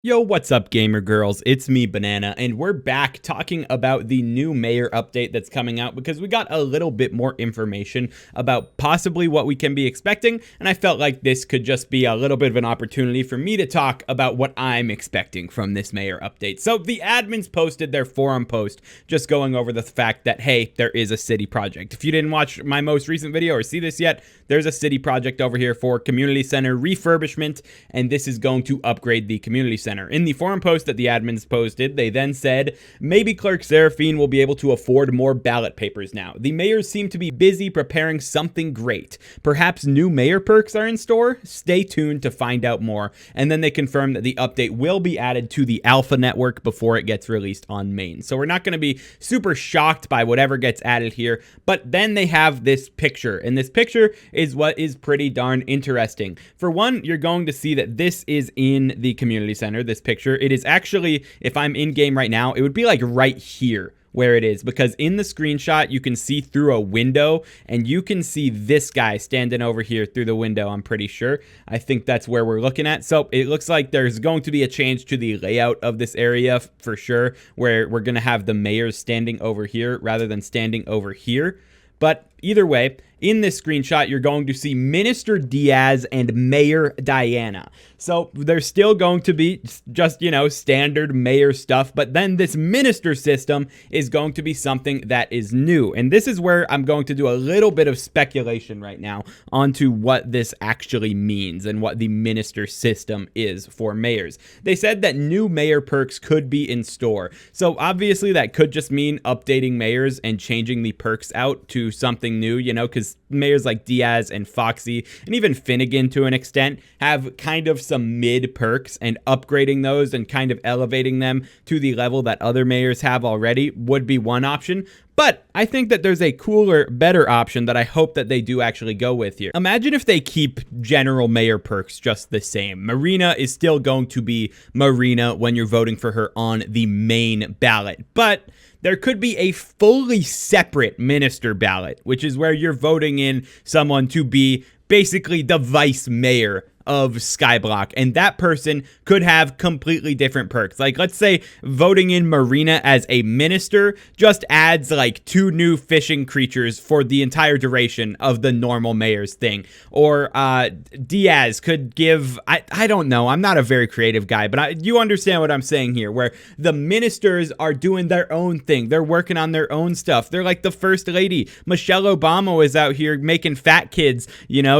Yo, what's up, gamer girls? It's me, Banana, and we're back talking about the new mayor update that's coming out because we got a little bit more information about possibly what we can be expecting, and I felt like this could just be a little bit of an opportunity for me to talk about what I'm expecting from this mayor update. So the admins posted their forum post just going over the fact that, hey, there is a city project. If you didn't watch my most recent video or see this yet, there's a city project over here for community center refurbishment, and this is going to upgrade the community center. In the forum post that the admins posted, they then said, maybe Clerk Seraphine will be able to afford more ballot papers now. The mayors seem to be busy preparing something great. Perhaps new mayor perks are in store? Stay tuned to find out more. And then they confirmed that the update will be added to the alpha network before it gets released on main. So we're not going to be super shocked by whatever gets added here, but then they have this picture, and this picture is what is pretty darn interesting. For one, you're going to see that this is in the community center. This picture, it is actually, if I'm in game right now, it would be like right here where it is, because in the screenshot you can see through a window, and you can see this guy standing over here through the window. I'm pretty sure. I think that's where we're looking at. So it looks like there's going to be a change to the layout of this area for sure, where we're going to have the mayors standing over here rather than standing over here. But either way, in this screenshot, you're going to see Minister Diaz and Mayor Diana. So there's still going to be just, standard mayor stuff. But then this minister system is going to be something that is new. And this is where I'm going to do a little bit of speculation right now onto what this actually means and what the minister system is for mayors. They said that new mayor perks could be in store. So obviously that could just mean updating mayors and changing the perks out to something new, because mayors like Diaz and Foxy and even Finnegan to an extent have kind of some mid perks, and upgrading those and kind of elevating them to the level that other mayors have already would be one option. But I think that there's a cooler, better option that I hope that they do actually go with here. Imagine if they keep general mayor perks just the same. Marina is still going to be Marina when you're voting for her on the main ballot, but there could be a fully separate minister ballot, which is where you're voting in someone to be basically the vice mayor of Skyblock, and that person could have completely different perks. Like, let's say voting in Marina as a minister just adds like 2 new fishing creatures for the entire duration of the normal mayor's thing. Or Diaz could give, I don't know, I'm not a very creative guy, but you understand what I'm saying here, where the ministers are doing their own thing. They're working on their own stuff. They're like the first lady. Michelle Obama is out here making fat kids,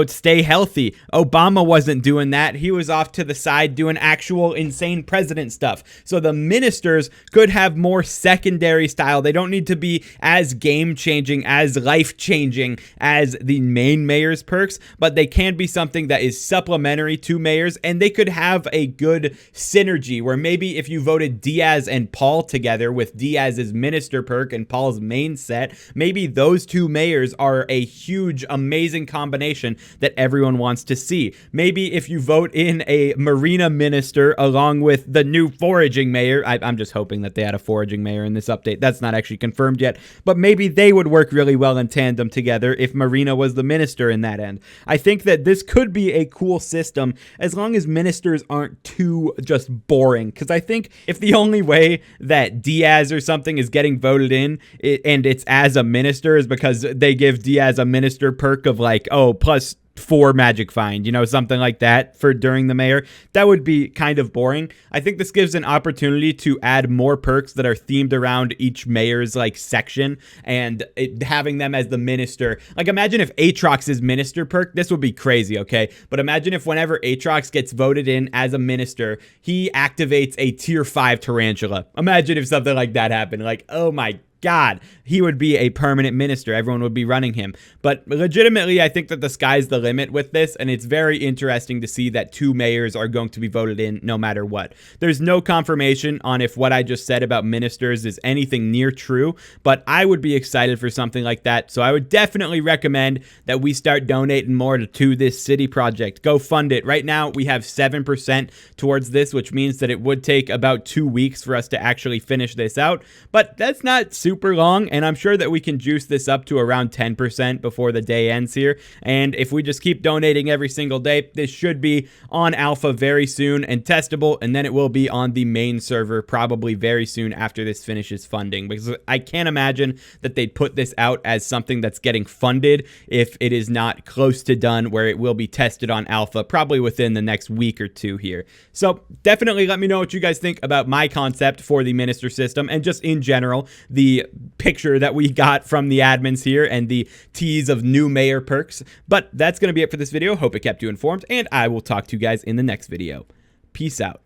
stay healthy. Obama wasn't doing that. He was off to the side doing actual insane president stuff. So the ministers could have more secondary style. They don't need to be as game-changing, as life-changing as the main mayor's perks, but they can be something that is supplementary to mayors, and they could have a good synergy where maybe if you voted Diaz and Paul together with Diaz's minister perk and Paul's main set, maybe those 2 mayors are a huge, amazing combination that everyone wants to see. Maybe if you vote in a Marina minister along with the new foraging mayor, I'm just hoping that they had a foraging mayor in this update. That's not actually confirmed yet, but maybe they would work really well in tandem together if Marina was the minister in that end. I think that this could be a cool system as long as ministers aren't too just boring, because I think if the only way that Diaz or something is getting voted in and it's as a minister is because they give Diaz a minister perk of like, oh, plus 4 magic find, something like that for during the mayor, that would be kind of boring. I think this gives an opportunity to add more perks that are themed around each mayor's like section, and having them as the minister. Like, imagine if Aatrox's minister perk, this would be crazy, okay? But imagine if whenever Aatrox gets voted in as a minister, he activates a tier 5 tarantula. Imagine if something like that happened. Like, oh my God, he would be a permanent minister. Everyone would be running him. But legitimately, I think that the sky's the limit with this, and it's very interesting to see that 2 mayors are going to be voted in no matter what. There's no confirmation on if what I just said about ministers is anything near true, but I would be excited for something like that. So I would definitely recommend that we start donating more to this city project. Go fund it. Right now, we have 7% towards this, which means that it would take about 2 weeks for us to actually finish this out, but that's not super super long, and I'm sure that we can juice this up to around 10% before the day ends here. And if we just keep donating every single day, this should be on alpha very soon and testable, and then it will be on the main server probably very soon after this finishes funding, because I can't imagine that they'd put this out as something that's getting funded if it is not close to done, where it will be tested on alpha probably within the next week or two here. So definitely let me know what you guys think about my concept for the minister system, and just in general the picture that we got from the admins here and the tease of new mayor perks. But that's going to be it for this video. Hope it kept you informed, and I will talk to you guys in the next video. Peace out.